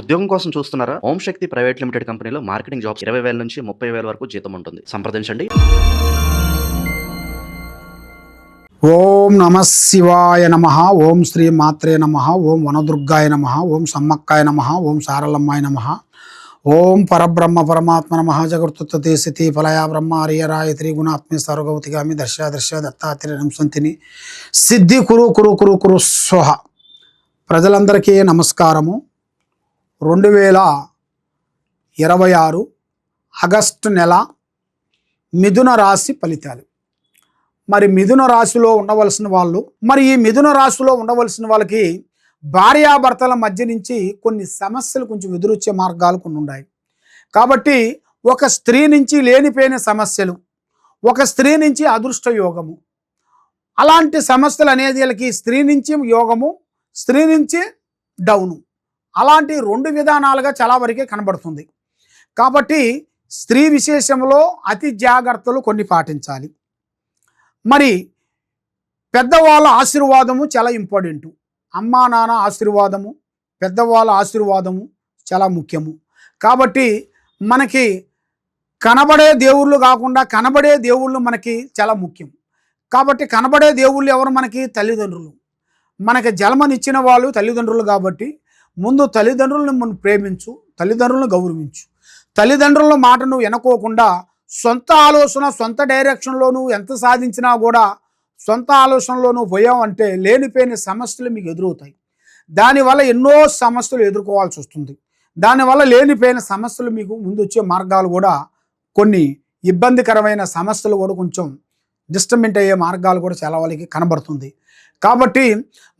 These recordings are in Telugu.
ఉద్యోగం కోసం చూస్తున్నారా? ఓం శక్తి ప్రైవేట్ లిమిటెడ్ కంపెనీలో మార్కెటింగ్ జాబ్స్ 20,000 నుంచి 30,000 వరకు జీతం ఉంటుంది. సంప్రదించండి. ఓం నమ శివాయ నమ. ఓం శ్రీ మాత్రే నమ. ఓం వనదుర్గాయ నమ. ఓం సమ్మక్కాయ నమ. ఓం సారలమ్మాయ నమ. ఓం పరబ్రహ్మ పరమాత్మ నమ. జగృతుత్తే స్థితి ఫలయా బ్రహ్మ హరియరాయ త్రిగుణాత్మే సర్వగౌతిగామి దర్శ దర్శ దత్తాత్రేయం సంతిని సిద్ధి కురు కురు కురు కురు స్వహ. ప్రజలందరికీ నమస్కారము. 2026 ఆగస్టు నెల మిథున రాశి ఫలితాలు. మరి మిథున రాశిలో ఉండవలసిన వాళ్ళు, ఈ మిథున రాశిలో ఉండవలసిన వాళ్ళకి భార్యాభర్తల మధ్య నుంచి కొన్ని సమస్యలు కొంచెం ఎదురొచ్చే మార్గాలు కొన్ని ఉన్నాయి. కాబట్టి ఒక స్త్రీ నుంచి లేనిపోయిన సమస్యలు, ఒక స్త్రీ నుంచి అదృష్ట యోగము, అలాంటి సమస్యలు అనేది వీళ్ళకి స్త్రీ నుంచి యోగము, స్త్రీ నుంచి డౌను, అలాంటి 2 విధానాలుగా చాలా వరకే కనబడుతుంది. కాబట్టి స్త్రీ విశేషంలో అతి జాగ్రత్తలు కొన్ని పాటించాలి. మరి పెద్దవాళ్ళ ఆశీర్వాదము చాలా ఇంపార్టెంటు. అమ్మా నాన్న ఆశీర్వాదము, పెద్దవాళ్ళ ఆశీర్వాదము చాలా ముఖ్యము. కాబట్టి మనకి కనబడే దేవుళ్ళు కాకుండా కనబడే దేవుళ్ళు మనకి చాలా ముఖ్యం. కాబట్టి కనబడే దేవుళ్ళు ఎవరు? మనకి తల్లిదండ్రులు. మనకి జన్మనిచ్చిన వాళ్ళు తల్లిదండ్రులు. కాబట్టి ముందు తల్లిదండ్రులను మనం ప్రేమించు, తల్లిదండ్రులను గౌరవించు. తల్లిదండ్రుల మాట నువ్వు వినుకోకుండా సొంత ఆలోచన, సొంత డైరెక్షన్లో నువ్వు ఎంత సాధించినా కూడా సొంత ఆలోచనలో నువ్వు పోయావంటే లేనిపోయిన సమస్యలు మీకు ఎదురవుతాయి. దానివల్ల ఎన్నో సమస్యలు ఎదుర్కోవాల్సి వస్తుంది. దానివల్ల లేనిపోయిన సమస్యలు మీకు ముందు వచ్చే మార్గాలు కూడా, కొన్ని ఇబ్బందికరమైన సమస్యలు కూడా, కొంచెం డిస్టర్బెంట్ అయ్యే మార్గాలు కూడా చాలా వాళ్ళకి కనబడుతుంది. కాబట్టి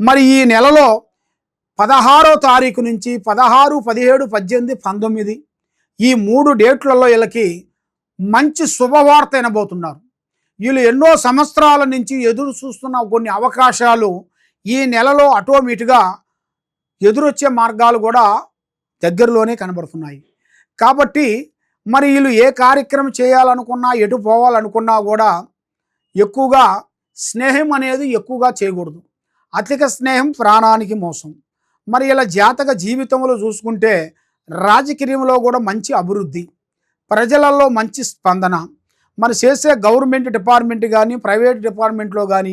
మరి ఈ నెలలో 16వ తారీఖు నుంచి 16, 17, 18, 19 ఈ 3 డేట్లలో వీళ్ళకి మంచి శుభవార్త వినబోతున్నారు. వీళ్ళు ఎన్నో సంవత్సరాల నుంచి ఎదురు చూస్తున్న కొన్ని అవకాశాలు ఈ నెలలో ఆటోమేటిక్గా ఎదురొచ్చే మార్గాలు కూడా దగ్గరలోనే కనబడుతున్నాయి. కాబట్టి మరి వీళ్ళు ఏ కార్యక్రమం చేయాలనుకున్నా, ఎటు పోవాలనుకున్నా కూడా ఎక్కువగా స్నేహం అనేది ఎక్కువగా చేయకూడదు. అధిక స్నేహం ప్రాణానికి మోసం. మరి ఇలా జాతక జీవితంలో చూసుకుంటే రాజకీయంలో కూడా మంచి అభివృద్ధి, ప్రజలలో మంచి స్పందన, మరి చేసే గవర్నమెంట్ డిపార్ట్మెంట్ కానీ ప్రైవేట్ డిపార్ట్మెంట్లో కానీ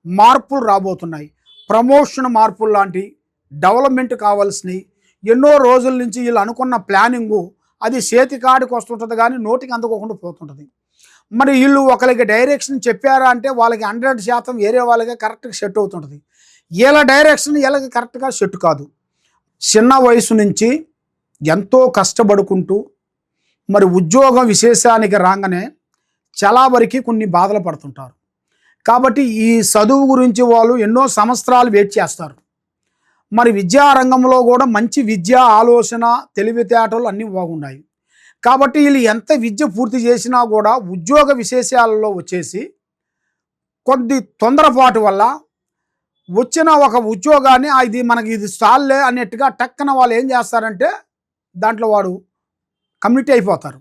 మార్పులు రాబోతున్నాయి. ప్రమోషన్ మార్పులు లాంటి డెవలప్మెంట్ కావాల్సినవి ఎన్నో రోజుల నుంచి వీళ్ళు అనుకున్న ప్లానింగు అది చేతి కాడికి వస్తుంటుంది కానీ నోటికి అందుకోకుండా పోతుంటుంది. మరి వీళ్ళు ఒకరికి డైరెక్షన్ చెప్పారా అంటే వాళ్ళకి 100% వేరే వాళ్ళకి కరెక్ట్గా సెట్ అవుతుంటుంది. వీళ్ళ డైరెక్షన్ వీళ్ళకి కరెక్ట్గా సెట్ కాదు. చిన్న వయసు నుంచి ఎంతో కష్టపడుకుంటూ మరి ఉద్యోగం విశేషానికి రాగానే చాలా వరకు కొన్ని బాధలు పడుతుంటారు. కాబట్టి ఈ చదువు గురించి వాళ్ళు ఎన్నో సంవత్సరాలు వెయిట్ చేస్తారు. మరి విద్యారంగంలో కూడా మంచి విద్య, ఆలోచన, తెలివితేటలు అన్నీ బాగున్నాయి. కాబట్టి వీళ్ళు ఎంత విద్య పూర్తి చేసినా కూడా ఉద్యోగ విశేషాలలో వచ్చేసి కొద్ది తొందరపాటు వల్ల వచ్చిన ఒక ఉద్యోగాన్ని ఇది చాలే అన్నట్టుగా టక్కన వాళ్ళు ఏం చేస్తారంటే దాంట్లో వాడు కమ్యూనిటీ అయిపోతారు,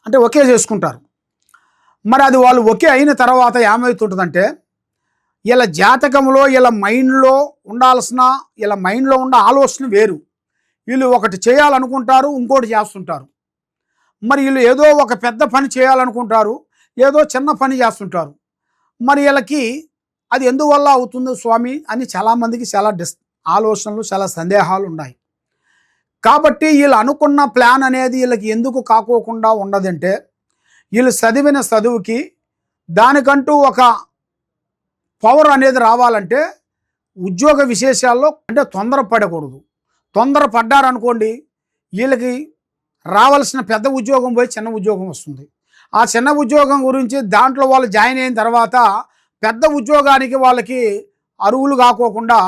అంటే ఒకే చేసుకుంటారు. మరి అది వాళ్ళు ఒకే అయిన తర్వాత ఏమవుతుంటుందంటే వీళ్ళ జాతకంలో వీళ్ళ మైండ్లో ఉండే ఆలోచన వేరు. వీళ్ళు ఒకటి చేయాలనుకుంటారు, ఇంకోటి చేస్తుంటారు. మరి వీళ్ళు ఏదో ఒక పెద్ద పని చేయాలనుకుంటారు, ఏదో చిన్న పని చేస్తుంటారు. మరి వీళ్ళకి అది ఎందువల్ల అవుతుందో స్వామి అని చాలామందికి చాలా ఆలోచనలు, చాలా సందేహాలు ఉన్నాయి. కాబట్టి వీళ్ళు అనుకున్న ప్లాన్ అనేది వీళ్ళకి ఎందుకు కాకోకుండా ఉండదంటే వీళ్ళు చదివిన చదువుకి దానికంటూ ఒక పవర్ అనేది రావాలంటే ఉద్యోగ విశేషాల్లో అంటే తొందరపడకూడదు. తొందరపడ్డారనుకోండి వీళ్ళకి రావాల్సిన పెద్ద ఉద్యోగం పోయి చిన్న ఉద్యోగం వస్తుంది. ఆ చిన్న ఉద్యోగం గురించి దాంట్లో వాళ్ళు జాయిన్ అయిన తర్వాత పెద్ద ఉద్యోగానికి వాళ్ళకి అరువులు కాకోకుండా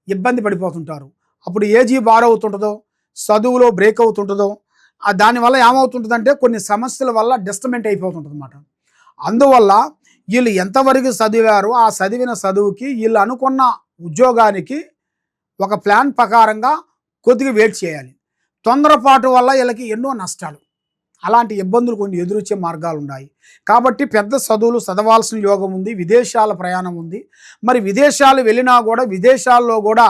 ఇబ్బంది పడిపోతుంటారు. అప్పుడు ఏజీ బారవుతుంటుందో, చదువులో బ్రేక్ అవుతుంటుందో, దానివల్ల ఏమవుతుంటుందంటే కొన్ని సమస్యల వల్ల డిస్టర్బెంట్ అయిపోతుంటుంది అన్నమాట. అందువల్ల వీళ్ళు ఎంతవరకు చదివారు, ఆ చదివిన చదువుకి వీళ్ళు అనుకున్న ఉద్యోగానికి ఒక ప్లాన్ ప్రకారంగా కొద్దిగా వెయిట్ చేయాలి. తొందరపాటు వల్ల వీళ్ళకి ఎన్నో నష్టాలు, అలాంటి ఇబ్బందులు కొన్ని ఎదురొచ్చే మార్గాలు ఉన్నాయి. కాబట్టి పెద్ద చదువులు చదవాల్సిన యోగం ఉంది. విదేశాల ప్రయాణం ఉంది. మరి విదేశాలు వెళ్ళినా కూడా విదేశాల్లో కూడా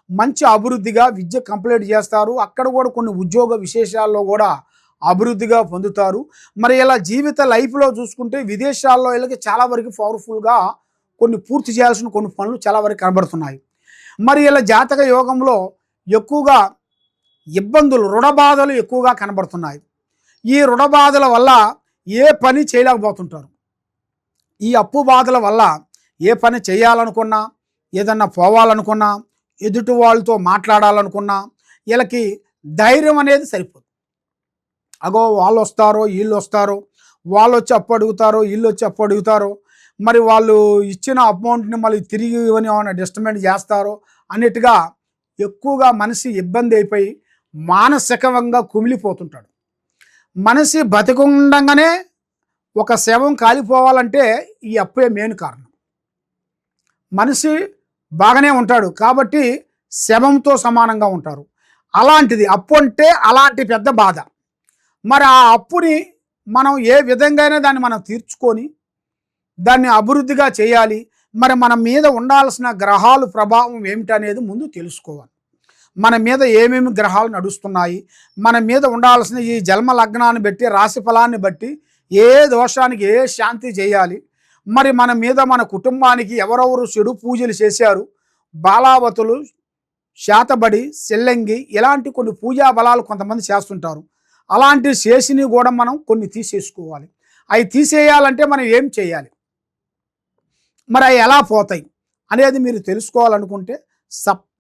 మంచి అభివృద్ధిగా విద్య కంప్లీట్ చేస్తారు. అక్కడ కూడా కొన్ని ఉద్యోగ విశేషాల్లో కూడా అభివృద్ధిగా పొందుతారు. మరి ఇలా జీవిత లైఫ్లో చూసుకుంటే విదేశాల్లో వీళ్ళకి చాలా వరకు పవర్ఫుల్గా కొన్ని పూర్తి చేయాల్సిన కొన్ని పనులు చాలా వరకు కనబడుతున్నాయి. మరి ఇలా జాతక యోగంలో ఎక్కువగా ఇబ్బందులు, రుణ బాధలు ఎక్కువగా కనబడుతున్నాయి. ఈ రుణ బాధల వల్ల ఏ పని చేయలేకపోతుంటారు. ఈ అప్పు బాధల వల్ల ఏ పని చేయాలనుకున్నా, ఏదన్నా పోవాలనుకున్నా, ఎదుటి వాళ్ళతో మాట్లాడాలనుకున్నా వీళ్ళకి ధైర్యం అనేది సరిపోదు. అగో వాళ్ళు వస్తారో వీళ్ళు వస్తారో, వాళ్ళు వచ్చి అప్పు అడుగుతారో వీళ్ళు వచ్చి అప్పు అడుగుతారో, మరి వాళ్ళు ఇచ్చిన అమౌంట్ని మళ్ళీ తిరిగి ఇవ్వని ఏమైనా డిస్టర్బెంట్ చేస్తారో అన్నట్టుగా ఎక్కువగా మనిషి ఇబ్బంది అయిపోయి మానసికంగా కుమిలిపోతుంటాడు. మనిషి బతికుండగానే ఒక శవం కాలిపోవాలంటే ఈ అప్పే మెయిన్ కారణం. మనిషి బాగానే ఉంటాడు కాబట్టి శవంతో సమానంగా ఉంటారు. అలాంటిది అప్పు అంటే అలాంటి పెద్ద బాధ. మరి ఆ అప్పుని మనం ఏ విధంగా దాన్ని మనం తీర్చుకొని దాన్ని అభివృద్ధిగా చేయాలి. మరి మన మీద ఉండాల్సిన గ్రహాలు ప్రభావం ఏమిటనేది ముందు తెలుసుకోవాలి. మన మీద ఏమేమి గ్రహాలు నడుస్తున్నాయి, మన మీద ఉండాల్సిన ఈ జన్మ లగ్నాన్ని బట్టి, రాశి ఫలాన్ని బట్టి ఏ దోషానికి ఏ శాంతి చేయాలి, మరి మన మీద మన కుటుంబానికి ఎవరెవరు చెడు పూజలు చేశారు, బాలావతులు, శాతబడి, సెల్లంగి ఇలాంటి కొన్ని పూజా బలాలు కొంతమంది చేస్తుంటారు. అలాంటి చేసినవి కూడా మనం కొన్ని తీసేసుకోవాలి. అవి తీసేయాలంటే మనం ఏం చేయాలి, మరి అవి ఎలా పోతాయి అనేది మీరు తెలుసుకోవాలనుకుంటే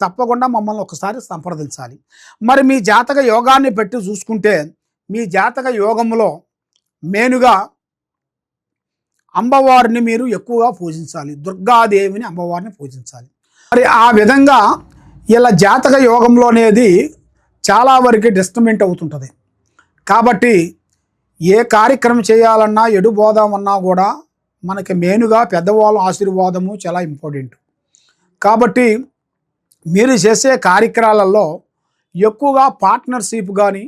తప్పకుండా మమ్మల్ని ఒకసారి సంప్రదించాలి. మరి మీ జాతక యోగాన్ని పెట్టి చూసుకుంటే మీ జాతక యోగంలో మెయిన్గా అమ్మవారిని మీరు ఎక్కువగా పూజించాలి. దుర్గాదేవిని, అమ్మవారిని పూజించాలి. మరి ఆ విధంగా ఇలా జాతక యోగంలో అనేది చాలా వరకు డిస్టర్బెంట్ అవుతుంటుంది. కాబట్టి ఏ కార్యక్రమం చేయాలన్నా, ఎడు పోదామన్నా కూడా మనకి మెయిన్గా పెద్దవాళ్ళ ఆశీర్వాదము చాలా ఇంపార్టెంట్. కాబట్టి మీరు చేసే కార్యక్రమాలలో ఎక్కువగా పార్ట్నర్షిప్ కానీ,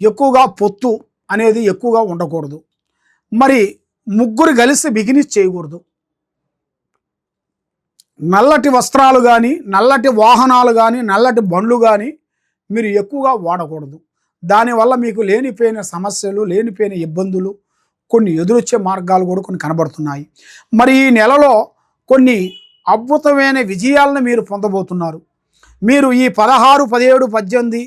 ఎక్కువగా పొత్తు అనేది ఎక్కువగా ఉండకూడదు. మరి ముగ్గురు కలిసి బిజినెస్ చేయకూడదు. నల్లటి వస్త్రాలు కానీ, నల్లటి వాహనాలు కానీ, నల్లటి బండ్లు కానీ మీరు ఎక్కువగా వాడకూడదు. దానివల్ల మీకు లేనిపోయిన సమస్యలు, లేనిపోయిన ఇబ్బందులు, కొన్ని ఎదురొచ్చే మార్గాలు కూడా కొన్ని కనబడుతున్నాయి. మరి ఈ నెలలో కొన్ని అద్భుతమైన విజయాలను మీరు పొందబోతున్నారు. మీరు ఈ 16, 17, 18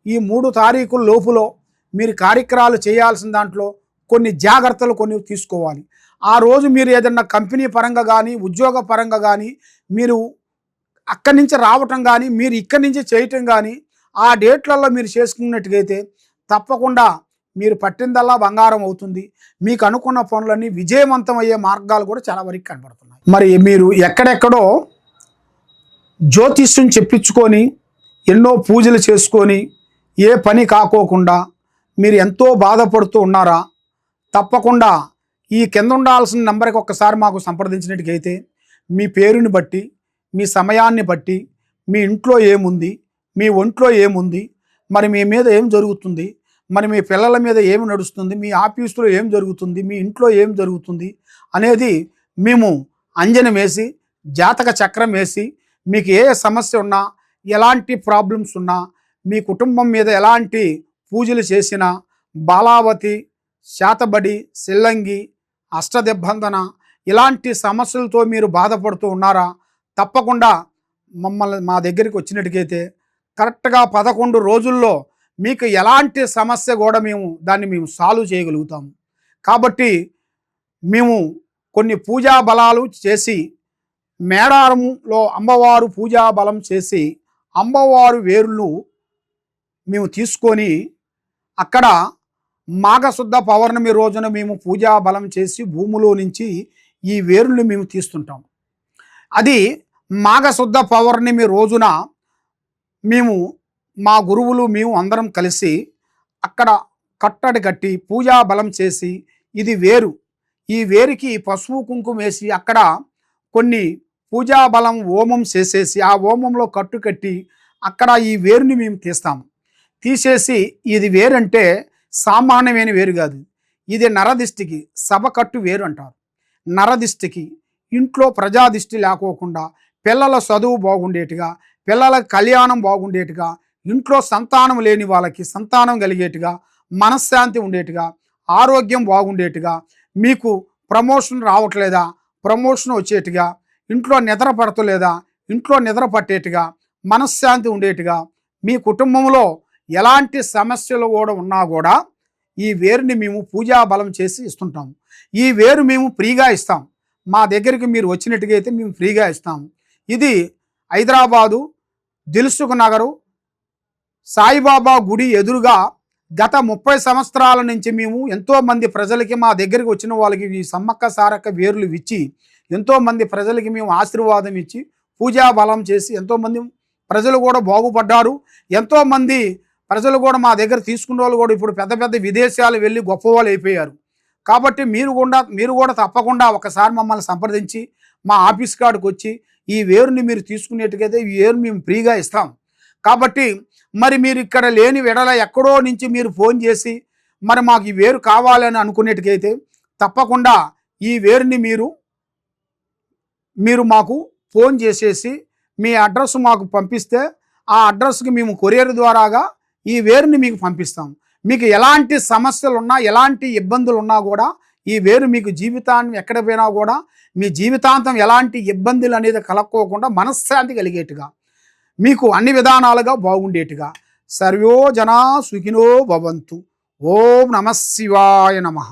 ఈ 3 తారీఖుల లోపులో మీరు కార్యక్రమాలు చేయాల్సిన దాంట్లో కొన్ని జాగ్రత్తలు కొన్ని తీసుకోవాలి. ఆ రోజు మీరు ఏదన్నా కంపెనీ పరంగా కానీ, ఉద్యోగ పరంగా కానీ మీరు అక్కడి నుంచి రావటం కానీ, మీరు ఇక్కడి నుంచి చేయటం కానీ ఆ డేట్లలో మీరు చేసుకున్నట్టుగైతే తప్పకుండా మీరు పట్టిందల్లా బంగారం అవుతుంది. మీకు అనుకున్న పనులన్నీ విజయవంతం అయ్యే మార్గాలు కూడా చాలా వరకు కనబడుతున్నాయి. మరి మీరు ఎక్కడెక్కడో జ్యోతిష్యం చెప్పించుకొని ఎన్నో పూజలు చేసుకొని ఏ పని కాకోకుండా మీరు ఎంతో బాధపడుతూ ఉన్నారా? తప్పకుండా ఈ కింద ఉండాల్సిన నెంబర్కి ఒక్కసారి మాకు సంప్రదించినట్టుగైతే మీ పేరుని బట్టి, మీ సమయాన్ని బట్టి, మీ ఇంట్లో ఏముంది, మీ ఒంట్లో ఏముంది, మరి మీ మీద ఏం జరుగుతుంది, మరి మీ పిల్లల మీద ఏమి నడుస్తుంది, మీ ఆఫీసులో ఏం జరుగుతుంది, మీ ఇంట్లో ఏం జరుగుతుంది అనేది మేము అంజనం వేసి, జాతక చక్రం వేసి, మీకు ఏ సమస్య ఉన్నా, ఎలాంటి ప్రాబ్లమ్స్ ఉన్నా, మీ కుటుంబం మీద ఎలాంటి పూజలు చేసినా, బాలావతి, శాతబడి, సెల్లంగి, అష్టదిబ్బందన ఇలాంటి సమస్యలతో మీరు బాధపడుతూ ఉన్నారా? తప్పకుండా మమ్మల్ని మా దగ్గరికి వచ్చినట్టుకైతే కరెక్ట్గా 11 రోజుల్లో మీకు ఎలాంటి సమస్య కూడా దాన్ని మేము సాల్వ్ చేయగలుగుతాము. కాబట్టి మేము కొన్ని పూజా బలాలు చేసి, మేడారంలో అమ్మవారు పూజా బలం చేసి, అమ్మవారు వేర్లు మేము తీసుకొని అక్కడ మాఘశుద్ధ పౌర్ణమి రోజున మేము పూజా బలం చేసి భూమిలో నుంచి ఈ వేర్లు మేము తీస్తుంటాం. అది మాఘశుద్ధ పౌర్ణమి రోజున మేము మా గురువులు మేము అందరం కలిసి అక్కడ కట్టడి కట్టి పూజా బలం చేసి, ఇది వేరు, ఈ వేరుకి పసుపు కుంకుమ వేసి అక్కడ కొన్ని పూజా బలం హోమం చేసేసి ఆ హోమంలో కట్టు కట్టి అక్కడ ఈ వేరుని మేము తీస్తాము. తీసేసి ఇది వేరంటే సామాన్యమైన వేరు కాదు, ఇది నరదిష్టికి సభకట్టు వేరు అంటారు. నరదిష్టికి ఇంట్లో ప్రజాదిష్టి లేకోకుండా పిల్లల చదువు బాగుండేట్టుగా, పిల్లల కళ్యాణం బాగుండేట్టుగా, ఇంట్లో సంతానం లేని వాళ్ళకి సంతానం కలిగేట్టుగా, మనశ్శాంతి ఉండేట్టుగా, ఆరోగ్యం బాగుండేట్టుగా, మీకు ప్రమోషన్ రావట్లేదా ప్రమోషన్ వచ్చేట్టుగా, ఇంట్లో నిద్ర పడతలేదా ఇంట్లో నిద్ర పట్టేట్టుగా, మనశ్శాంతి ఉండేట్టుగా, మీ కుటుంబంలో ఎలాంటి సమస్యలు కూడా ఉన్నా కూడా ఈ వేరుని మేము పూజా బలం చేసి ఇస్తుంటాము. ఈ వేరు మేము ఫ్రీగా ఇస్తాం. మా దగ్గరికి మీరు వచ్చినట్టుగా అయితే మేము ఫ్రీగా ఇస్తాము. ఇది హైదరాబాదు దిల్సుఖ్ నగరు సాయిబాబా గుడి ఎదురుగా గత 30 సంవత్సరాల నుంచి మేము ఎంతోమంది ప్రజలకి, మా దగ్గరికి వచ్చిన వాళ్ళకి ఈ సమ్మక్క సారక్క వేర్లు ఇచ్చి ఎంతోమంది ప్రజలకి మేము ఆశీర్వాదం ఇచ్చి పూజా బలం చేసి ఎంతోమంది ప్రజలు కూడా బాగుపడ్డారు. ఎంతోమంది ప్రజలు కూడా మా దగ్గర తీసుకున్న వాళ్ళు కూడా ఇప్పుడు పెద్ద పెద్ద విదేశాలు వెళ్ళి గొప్పవాళ్ళు అయిపోయారు. కాబట్టి మీరు కూడా తప్పకుండా ఒకసారి మమ్మల్ని సంప్రదించి మా ఆఫీస్ కాడికి వచ్చి ఈ వేరుని మీరు తీసుకునేట్టుకైతే ఈ వేరు మేము ఫ్రీగా ఇస్తాం. కాబట్టి మరి మీరు ఇక్కడ లేని వెడల ఎక్కడో నుంచి మీరు ఫోన్ చేసి మరి మాకు ఈ వేరు కావాలని అనుకునేట్టుకైతే తప్పకుండా ఈ వేరుని మీరు మాకు ఫోన్ చేసేసి మీ అడ్రస్ మాకు పంపిస్తే ఆ అడ్రస్కి మేము కొరియర్ ద్వారాగా ఈ వేరుని మీకు పంపిస్తాం. మీకు ఎలాంటి సమస్యలు ఉన్నా, ఎలాంటి ఇబ్బందులు ఉన్నా కూడా ఈ వేరు మీకు జీవితాన్ని ఎక్కడ పోయినా కూడా మీ జీవితాంతం ఎలాంటి ఇబ్బందులు అనేది కలక్కోకుండా మనశ్శాంతి కలిగేట్టుగా, మీకు అన్ని విధానాలుగా బాగుండేట్టుగా సర్వో జనా సుఖినో భవంతు. ఓం నమః శివాయ నమః.